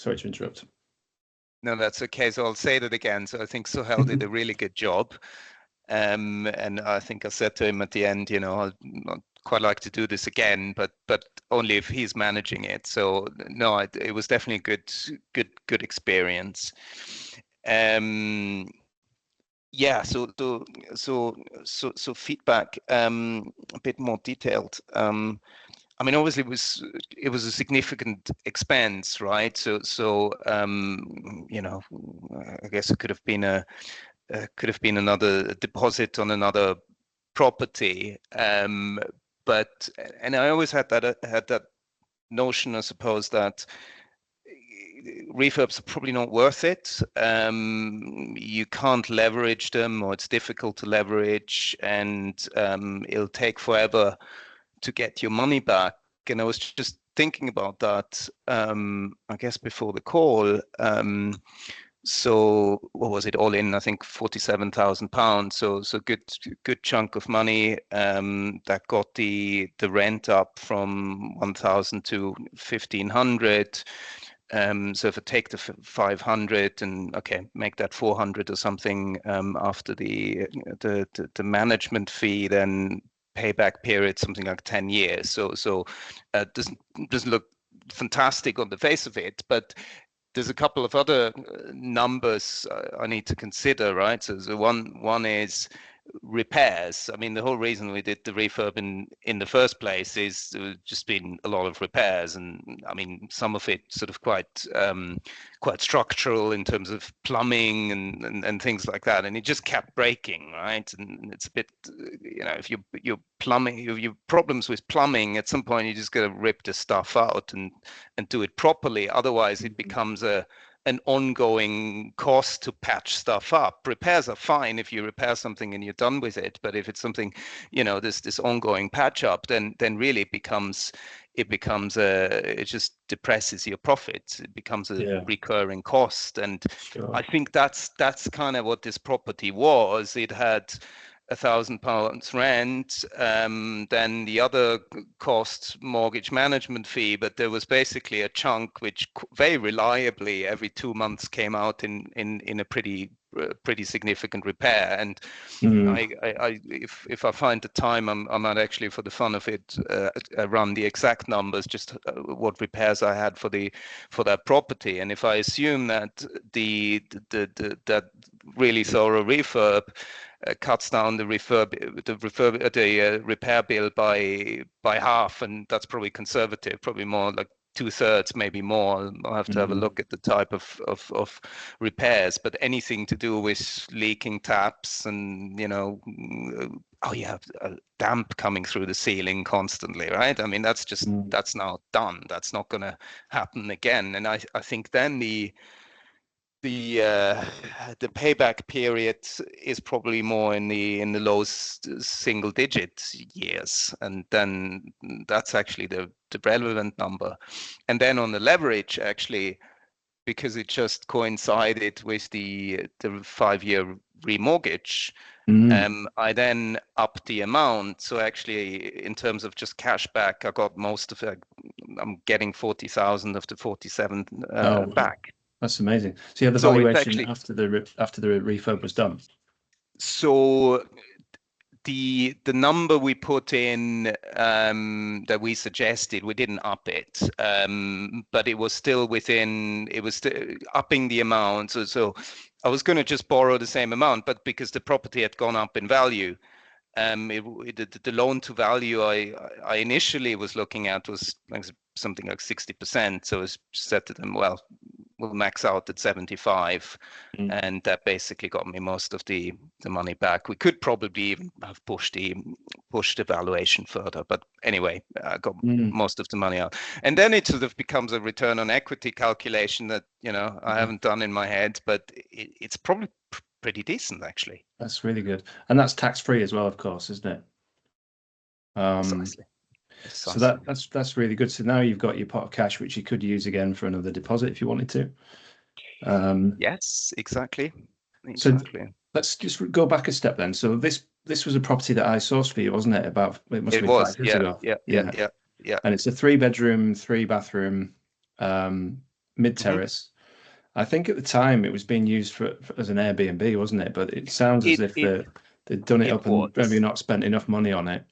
Sorry to interrupt. No, that's okay. So I'll say that again. So I think Sohail did a really good job. And I think I said to him at the end, I'd quite like to do this again, but only if he's managing it. So no, it was definitely a good experience. Yeah, so feedback, a bit more detailed. I mean, obviously, it was a significant expense, right? So I guess it could have been another deposit on another property. But I always had that notion, I suppose, that refurbs are probably not worth it. You can't leverage them, or it's difficult to leverage, and it'll take forever to get your money back. And I was just thinking about that, I guess before the call. So what was it all in? I think £47,000. So good chunk of money that got the rent up from 1,000 to 1,500. So if I take the 500 and make that 400 or something after the management fee, then payback period something like 10 years. So doesn't look fantastic on the face of it, but there's a couple of other numbers I need to consider, right? So one is repairs. I mean, the whole reason we did the refurb in the first place is there's just been a lot of repairs, and I mean, some of it sort of quite structural in terms of plumbing and things like that, and it just kept breaking, right? And it's a bit, if you're plumbing, you've problems with plumbing, at some point you just got to rip the stuff out and do it properly. Otherwise, it becomes an ongoing cost to patch stuff up. Repairs are fine if you repair something and you're done with it, but if it's something, this ongoing patch up, then really it just depresses your profits. It becomes a recurring cost, and sure. I think that's kind of what this property was. It had £1,000 rent, then the other costs, mortgage management fee, but there was basically a chunk which very reliably every 2 months came out in a pretty significant repair. And if I find the time, I might actually, for the fun of it, run the exact numbers, just what repairs I had for that property. And if I assume that that really thorough refurb cuts down the repair bill by half, and that's probably conservative, probably more like 2/3, maybe more. I'll have to have a look at the type of repairs, but anything to do with leaking taps and damp coming through the ceiling constantly, right? I mean, that's just that's now done. That's not going to happen again. And I think then the payback period is probably more in the low single digit years, and then that's actually the relevant number. And then on the leverage, actually, because it just coincided with the 5-year remortgage, I then upped the amount. So actually, in terms of just cash back, I got most of it. I'm getting 40,000 of the 47 back. That's amazing. So you had the valuation after the refurb was done. So the number we put in that we suggested, we didn't up it, but it was still within. It was upping the amount. So I was going to just borrow the same amount, but because the property had gone up in value, the loan to value I initially was looking at was something like 60%. So I said to them, well, we'll max out at 75, and that basically got me most of the money back. We could probably even have pushed the valuation further, but anyway, I got most of the money out. And then it sort of becomes a return on equity calculation that I haven't done in my head, but it's probably pretty decent, actually. That's really good, and that's tax free as well, of course, isn't it? Precisely. So that's really good. So now you've got your pot of cash, which you could use again for another deposit if you wanted to. Yes, exactly. So let's just go back a step then. So this was a property that I sourced for you, wasn't it? It must have been 5 years ago. Yeah. And it's a 3-bedroom, 3-bathroom mid-terrace. I think at the time it was being used as an Airbnb, wasn't it? But it sounds as It if it they'd done it it up and maybe was. not spent enough money on it.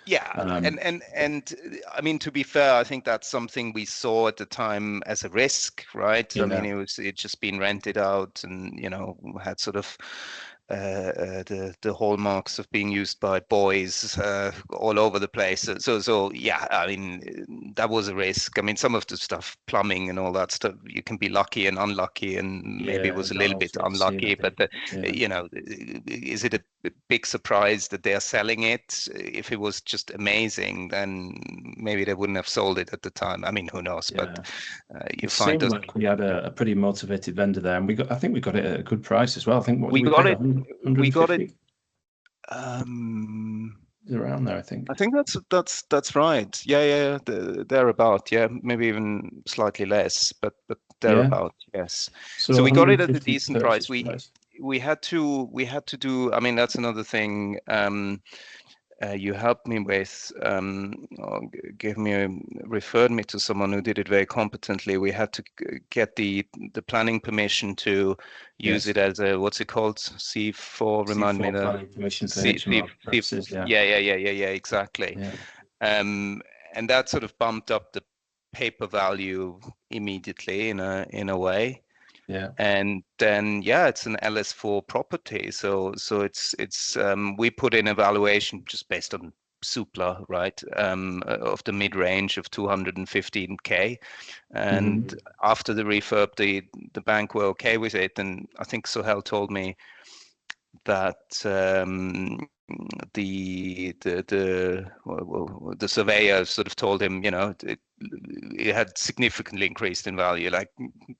Yeah, Um, and I mean, to be fair, I think that's something we saw at the time as a risk, right? I mean, yeah, it just been rented out, and had sort of the hallmarks of being used by boys all over the place. So yeah, I mean, that was a risk. I mean, some of the stuff, plumbing and all that stuff, you can be lucky and unlucky, and maybe it yeah, was a no, little I was bit waiting to see unlucky. that But bit. Yeah, is it a big surprise that they're selling it? If it was just amazing, then maybe they wouldn't have sold it at the time. I mean, who knows? But yeah. you It find seemed those. like we had a pretty motivated vendor there, and I think we got it at a good price as well. I think what did We we got pay? it. We got it. 150? Um, Around there, I think. I think that's right. Yeah. Thereabout. Yeah, maybe even slightly less, but Yeah. thereabout. Yes. So So we got it at a 150 decent price. purchase We price. we had to do. I mean, that's another thing. You helped me with, or referred me to someone who did it very competently. We had to get the planning permission to use Yes. it as a, what's it called? C4, remind me C4 the planning permission for C, C, HMO C, purposes. Yeah. yeah, exactly. Yeah. Um, and that sort of bumped up the paper value immediately in a way. Yeah. And then, yeah, it's an LS4 property. So it's we put in a valuation just based on Supla, right? Of the mid-range of 215K. And Hmm. after the refurb, the bank were okay with it. And I think Sohel told me that the surveyor sort of told him, it had significantly increased in value. Like,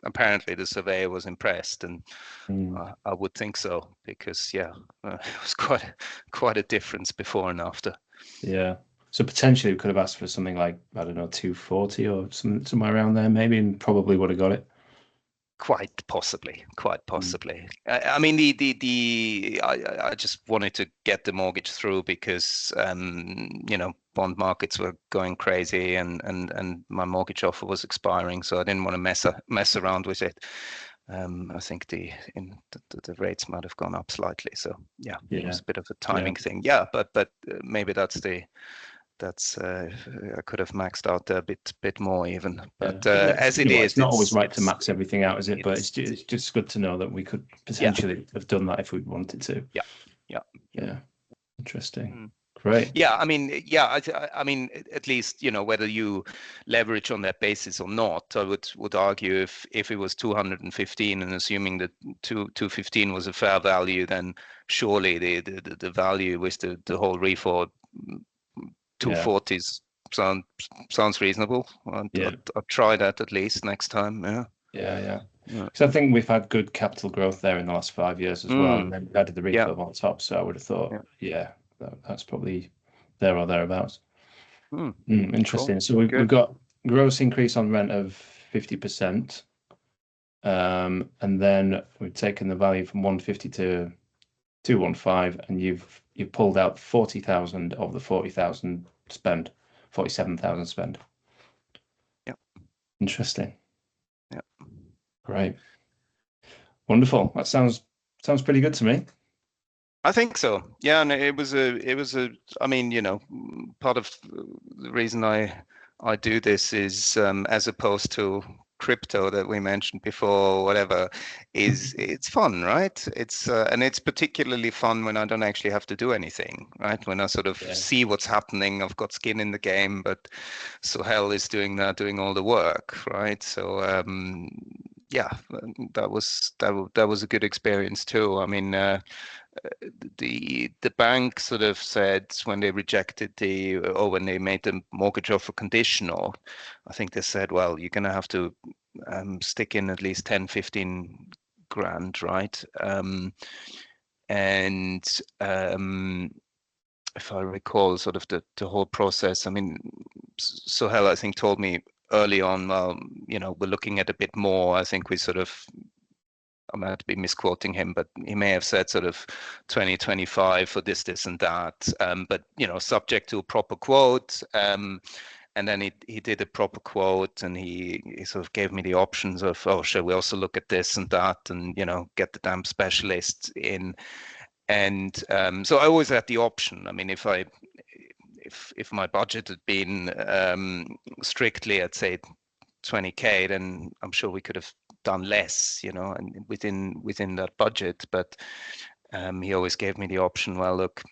apparently the surveyor was impressed, and Mm. I would think so, because yeah, it was quite a difference before and after. Yeah. So potentially we could have asked for something like, I don't know, 240 or somewhere around there, maybe, and probably would have got it. Quite possibly, quite Mm. possibly. I mean, I just wanted to get the mortgage through because bond markets were going crazy, and my mortgage offer was expiring, so I didn't want to mess around with it. I think the rates might have gone up slightly, so yeah, it Yeah. was a bit of a Yeah. timing thing. Yeah, but maybe I could have maxed out a bit more even, Yeah. but Yeah. as You it know what? is, It's not always right to it's max everything out, is it? But it's it's just good to know that we could yeah, potentially have done that if we wanted to. yeah, yeah, yeah. Yeah. Interesting. Mm. Great. Yeah, I mean, yeah, I mean, at least, whether you leverage on that basis or not, I would argue if it was 215, and assuming that 215 was a fair value, then surely the value with the whole refurb Yeah. 240s sounds reasonable. Yeah. I'd try that at least next time. Yeah. Yeah. Yeah. Yeah. So I think we've had good capital growth there in the last 5 years as well, Mm, and then we added the yeah. refurb on top. So I would have thought, Yeah. yeah, that's probably there or thereabouts. Mm, cool. Interesting. So we've Good. got gross increase on rent of 50%, and then we've taken the value from 150 to 215, and you've pulled out 40,000 of the 40,000 spend, 47,000 spend. Yeah. Interesting. Yeah. Great. Wonderful. That sounds pretty good to me. I think so. Yeah, and it was a. I mean, part of the reason I do this is, as opposed to crypto that we mentioned before, or whatever, is it's fun, right? And it's particularly fun when I don't actually have to do anything, right? When I sort of Yeah. see what's happening, I've got skin in the game, but Sohel is doing all the work, right? So yeah, that was a good experience too. I mean. The bank sort of said when they rejected or when they made the mortgage offer conditional, I think they said, well, you're going to have to stick in at least 10, 15 grand, right? And if I recall sort of the whole process, I mean, Sohel, I think, told me early on, well, we're looking at a bit more. I think we sort of, I might be misquoting him, but he may have said sort of 2025 for this, and that. But subject to a proper quote. And then he did a proper quote, and he sort of gave me the options of, oh, shall we also look at this and that, and get the damn specialists in. And so I always had the option. I mean, if my budget had been strictly, I'd say 20K, then I'm sure we could have done less, and within that budget. But he always gave me the option. Well, look,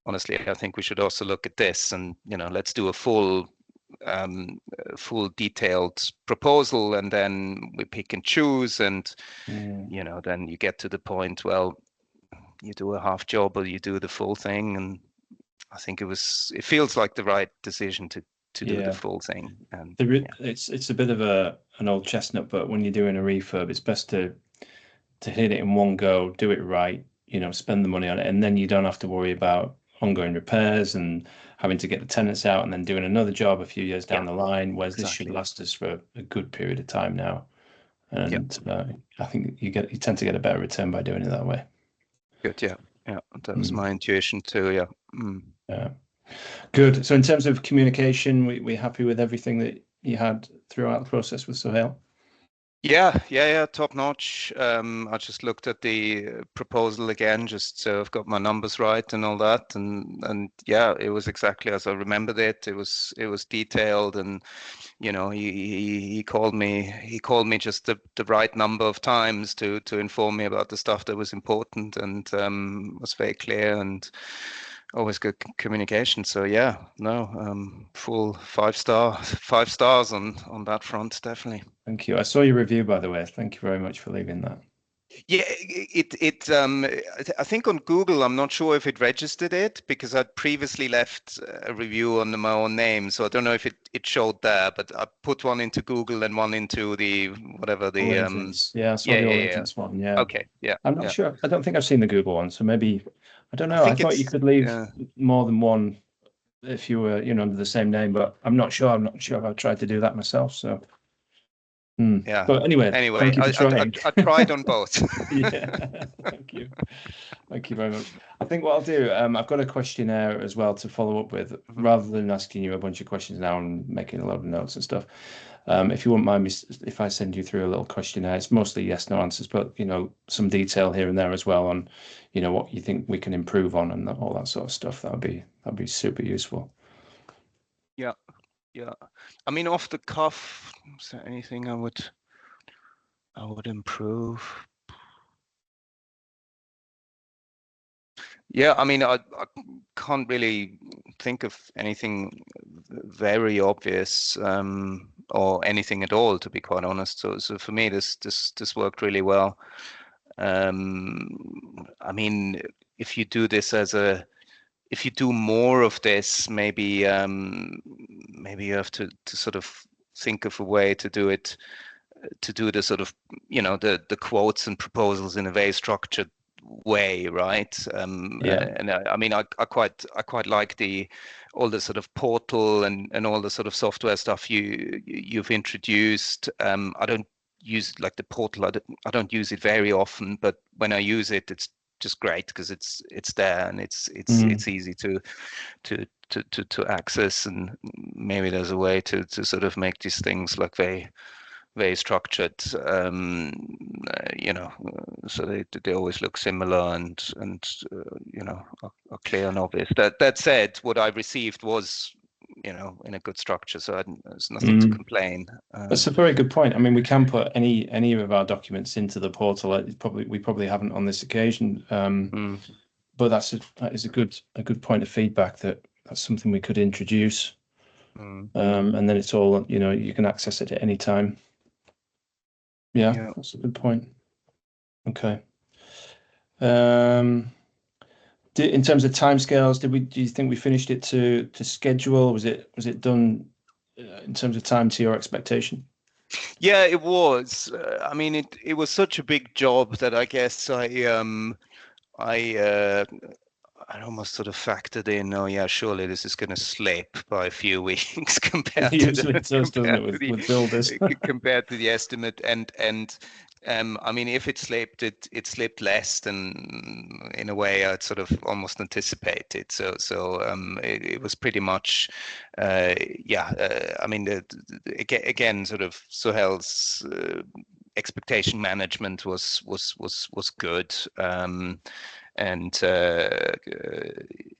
honestly, I think we should also look at this, and let's do a full detailed proposal, and then we pick and choose, and then you get to the point, well, you do a half job or you do the full thing. And I think it feels like the right decision to do the full thing. And it's a bit of an old chestnut, but when you're doing a refurb, it's best to hit it in one go, do it right, spend the money on it, and then you don't have to worry about ongoing repairs and having to get the tenants out and then doing another job a few years down the line, whereas this should last us for a good period of time now. And I think you tend to get a better return by doing it that way. Good. Yeah. That was my intuition too. Yeah. Yeah. Good. So in terms of communication, we're happy with everything that you had throughout the process with Sohail? Yeah, top notch. I just looked at the proposal again, just so I've got my numbers right and all that, and yeah, it was exactly as I remembered it. It was detailed, and he called me just the right number of times to inform me about the stuff that was important, and was very clear and always good communication. So yeah, no, full 5 stars on that front, definitely. Thank you. I saw your review, by the way. Thank you very much for leaving that. Yeah, I think on Google, I'm not sure if it registered it, because I'd previously left a review under my own name, so I don't know if it showed there, but I put one into Google and one into the whatever the yeah, I saw the All Agents one. Yeah. Okay. Yeah. I'm not sure. I don't think I've seen the Google one, so maybe I don't know. I thought you could leave more than one if you were, under the same name, but I'm not sure. I'm not sure if I've tried to do that myself. So. Yeah. But anyway, thank you for trying. I tried on both. Yeah. Thank you. Thank you very much. I think what I'll do, I've got a questionnaire as well to follow up with, rather than asking you a bunch of questions now and making a lot of notes and stuff. If you wouldn't mind me, if I send you through a little questionnaire, it's mostly yes, no answers, but some detail here and there as well on, what you think we can improve on and all that sort of stuff. That'd be super useful. Yeah. Yeah, I mean, off the cuff, is there anything I would improve? Yeah, I mean, I can't really think of anything very obvious, or anything at all, to be quite honest. So for me, this worked really well. I mean, if you do this if you do more of this, maybe you have to sort of think of a way to do it, to do the sort of the quotes and proposals in a very structured way, right? And I mean, I quite like all the sort of portal and all the sort of software stuff you've introduced. I don't use like the portal. I don't use it very often, but when I use it, it's just great because it's there and it's easy to access, and maybe there's a way to sort of make these things like very, very structured, so they always look similar and are clear and obvious. That said, what I received was in a good structure, so there's nothing to complain. That's a very good point. I mean, we can put any of our documents into the portal. We probably haven't on this occasion, but that is a good point of feedback. That's something we could introduce, and then it's all you can access it at any time. Yeah, that's a good point. Okay. In terms of timescales, do you think we finished it to schedule? Was it done in terms of time to your expectation? Yeah, it was. I mean, it was such a big job that I guess I almost sort of factored in, oh yeah, surely this is going to slip by a few weeks compared to with builders. compared to the estimate, I mean, if it slipped, it slipped less than, in a way, I'd sort of almost anticipated. It was pretty much, yeah. I mean, again, sort of Sohail's expectation management was good. And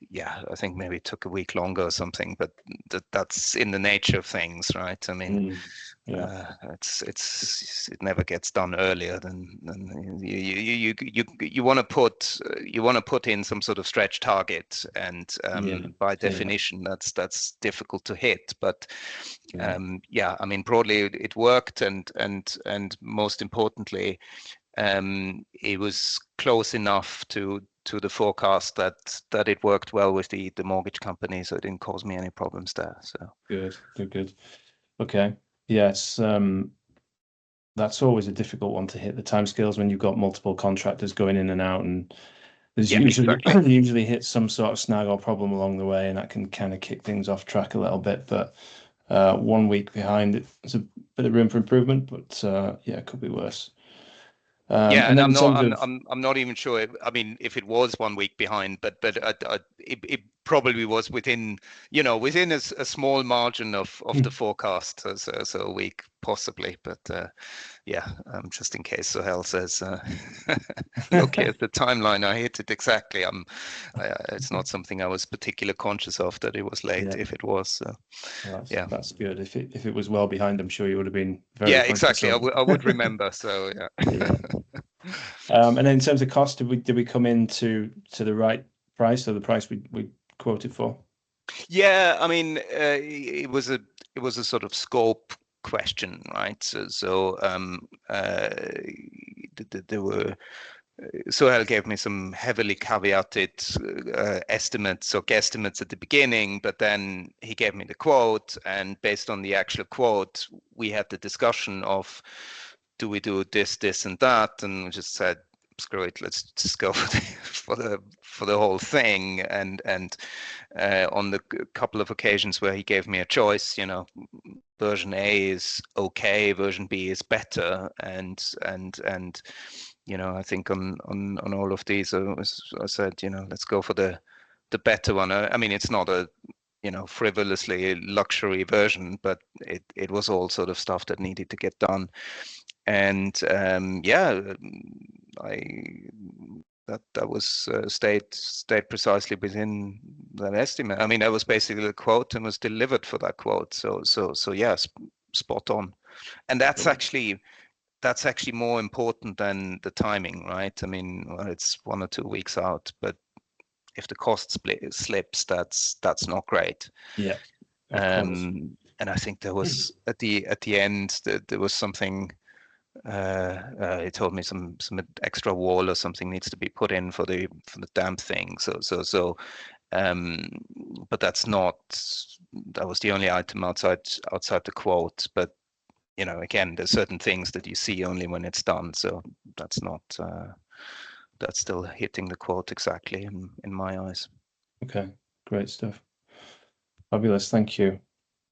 yeah, I think maybe it took a week longer or something, but that's in the nature of things, right? I mean, Yeah. it never gets done earlier than you want to put in some sort of stretch target, and by definition that's difficult to hit. But yeah, I mean, broadly it worked, and most importantly, it was close enough to the forecast that it worked well with the mortgage company, so it didn't cause me any problems there. So good. Okay. Yes. That's always a difficult one to hit, the timescales when you've got multiple contractors going in and out, and there's usually hit some sort of snag or problem along the way, and that can kind of kick things off track a little bit. But 1 week behind, it's a bit of room for improvement, but yeah, it could be worse. Yeah, and I'm not even sure. I mean, if it was 1 week behind, but it probably was within a small margin of the forecast, so a week possibly. But yeah, just in case Sohail says, look, here's the timeline. I hit it exactly. It's not something I was particularly conscious of that it was late. If it was, so. Well, yeah, that's good. If it was well behind, I'm sure you would have been very yeah, conscious exactly. of it. I would remember. So yeah. Yeah. And then in terms of cost, did we come in to the right price, or the price we quoted for? Yeah, I mean, it was a sort of scope question, right? There were Sohail gave me some heavily caveated estimates or guesstimates at the beginning, but then he gave me the quote, and based on the actual quote, we had the discussion of, do we do this, and that, and we just said, screw it, let's just go for the whole thing. And on the couple of occasions where he gave me a choice, version A is okay, version B is better, and I think on all of these, I said, let's go for the better one. I mean, it's not a frivolously luxury version, but it was all sort of stuff that needed to get done. And yeah, that was stayed precisely within that estimate. I mean, that was basically the quote and was delivered for that quote. So yes, spot on. And that's actually more important than the timing, right? I mean, well, it's 1 or 2 weeks out, but if the cost slips, that's not great. Yeah. And I think there was at the end there was something. He told me some extra wall or something needs to be put in for the damp thing. But that was the only item outside the quote. But again, there's certain things that you see only when it's done. So that's still hitting the quote exactly in my eyes. Okay, great stuff. Fabulous, thank you.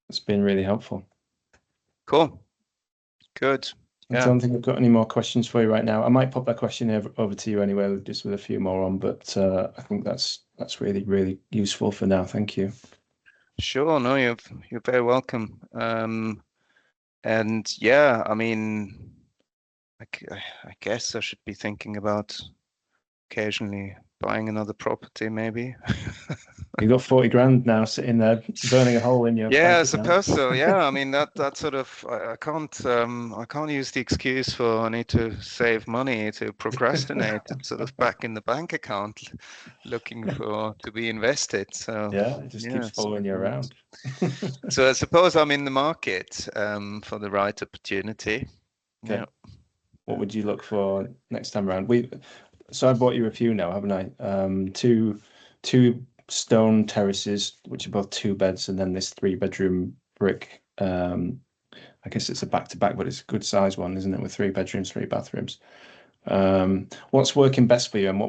It's been really helpful. Cool. Good. I don't think I've got any more questions for you right now. I might pop that question over to you anyway, just with a few more on, but I think that's really, really useful for now. Thank you. Sure. No, you're very welcome. And yeah, I mean, I guess I should be thinking about occasionally buying another property, maybe. You've got 40 grand now sitting there burning a hole in your Yeah, I bank suppose so. Yeah, I mean that sort of I can't use the excuse for I need to save money to procrastinate. It's sort of back in the bank account, looking to be invested. So yeah, it just keeps following you around. So I suppose I'm in the market for the right opportunity. Okay. Yeah. What would you look for next time around? So I bought you a few now, haven't I? Two stone terraces, which are both 2 beds, and then this 3-bedroom brick. I guess it's a back-to-back, but it's a good size one, isn't it? With 3 bedrooms, 3 bathrooms. What's working best for you, and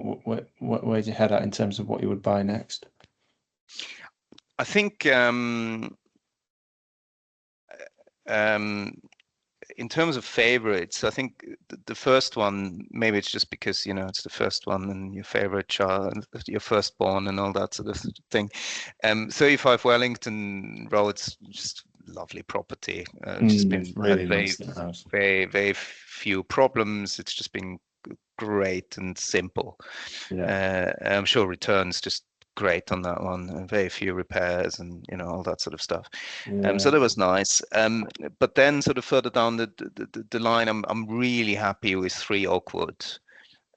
where'd you head at in terms of what you would buy next? I think in terms of favorites, I think the first one, maybe it's just because, it's the first one and your favorite child, your firstborn and all that sort of thing. 35 Wellington Road's just lovely property. Just been It's really had nice house. very few problems. It's just been great and simple. Yeah. I'm sure returns just great on that one. Very few repairs and all that sort of stuff. Yeah. So that was nice. But then sort of further down the line, I'm really happy with 3 Oakwood.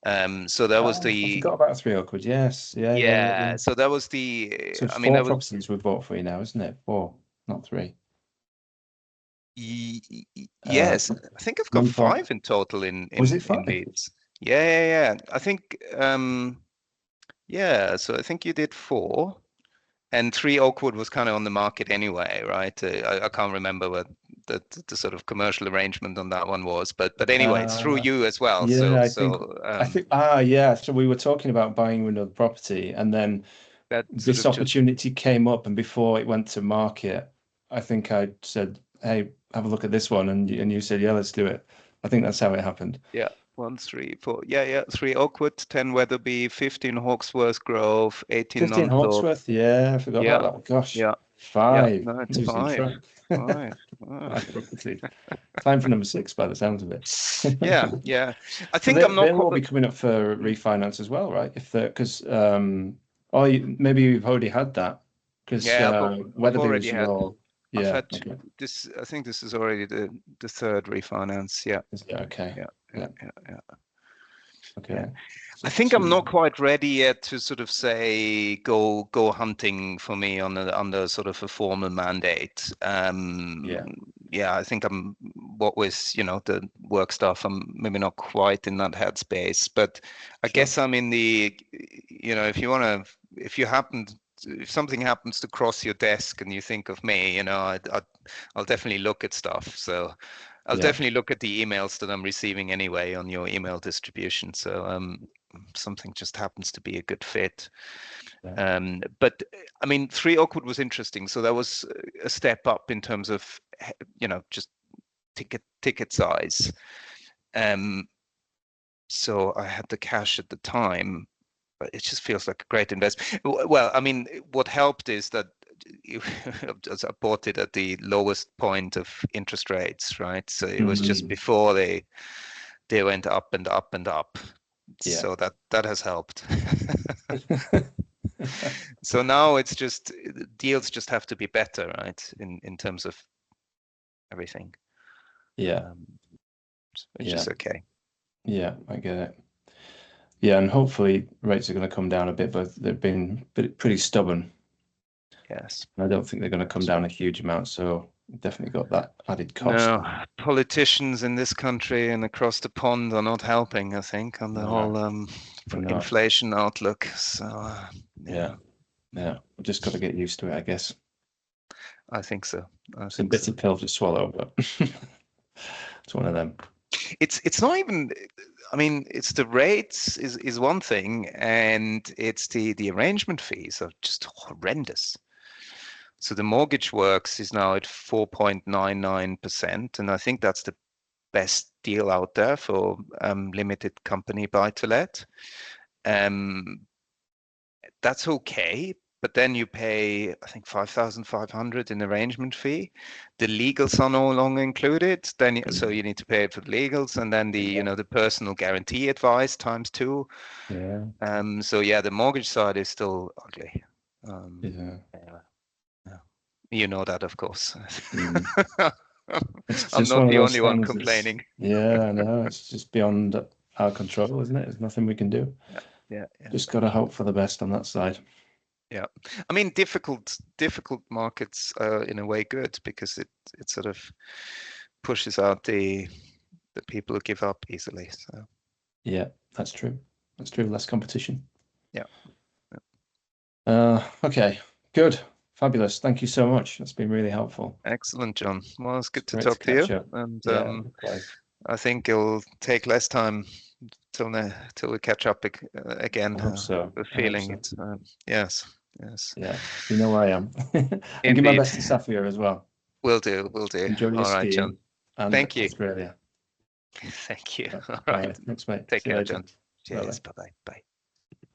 So that was I forgot about 3 Oakwood. Yes. Yeah. so that was the. So it's I mean, 4 that was. properties we've bought for you now, isn't it? 4, not 3. Yes, I think I've got 5 in total in Was it 5? in Leeds. Yeah. I think yeah. So I think you did 4, and 3 Oakwood was kind of on the market anyway, right? I can't remember what the sort of commercial arrangement on that one was, but anyway, it's through you as well. Yeah, I think yeah. So we were talking about buying another property, and then that this opportunity came up, and before it went to market, I think I said, "Hey, have a look at this one," and you said, "Yeah, let's do it." I think that's how it happened. Yeah, 1, 3, 4. Yeah. 3 Oakwood, 10 Weatherby, 15 Hawksworth Grove, 18 15 Nonthorpe. Hawksworth. Yeah, I forgot about that. Gosh. Yeah. 5. No, it's Losing 5. track. 5. 5 properties. Time for number 6 by the sounds of it. Yeah. I So think I'm not. they will be coming up for refinance as well, right? Because maybe you've already had that because I've already had. Yeah. I've had Okay. this. I think this is already the 3rd refinance. Yeah. Yeah. Okay. Yeah. Okay. Yeah. So I think I'm not quite ready yet to sort of say go hunting for me under sort of a formal mandate. Yeah, I think I'm what with the work stuff. I'm maybe not quite in that headspace, but I guess I'm in the if something happens to cross your desk and you think of me, I'll definitely look at stuff. So I'll definitely look at the emails that I'm receiving anyway on your email distribution. So something just happens to be a good fit. But I mean, 3 Oakwood was interesting. So that was a step up in terms of just ticket size. So I had the cash at the time, but it just feels like a great investment. Well, I mean, what helped is that I bought it at the lowest point of interest rates, right? So it was just before they went up and up and up. Yeah. So that has helped. So now it's just deals just have to be better, right? In terms of everything. Yeah. Which is okay. Yeah, I get it. Yeah, and hopefully rates are going to come down a bit, but they've been pretty stubborn. Yes. I don't think they're going to come down a huge amount, so definitely got that added cost. No, politicians in this country and across the pond are not helping, I think, on the whole inflation outlook. So yeah, we've just got to get used to it, I guess. I think so. It's a bitter pill to swallow, but it's one of them. It's not even. I mean, it's the rates is one thing, and it's the arrangement fees are just horrendous. So the mortgage works is now at 4.99%, and I think that's the best deal out there for limited company buy-to-let. That's okay, but then you pay, I think, 5,500 in arrangement fee. The legals are no longer included. Then so you need to pay for the legals, and then the the personal guarantee advice times 2. Yeah. So yeah, the mortgage side is still ugly. You know that, of course. I'm not the only one complaining. Yeah, I know. It's just beyond our control, isn't it? There's nothing we can do. Yeah. Just got to hope for the best on that side. Yeah, I mean, difficult markets are in a way good because it sort of pushes out the people who give up easily. So yeah, that's true. That's true. Less competition. Yeah. Okay, good. Fabulous. Thank you so much. That's been really helpful. Excellent, John. Well, it's good to talk to you. And I think it'll take less time till we catch up again. I hope so. The feeling it. Yes. Yeah, you know where I am. And give my best to Safia as well. Will do. Enjoy your skiing. John. and Thank you. Australia. Thank you. All All right. right. Thanks, mate. Take See you care, later. John. Bye-bye. Cheers. Bye-bye. Bye.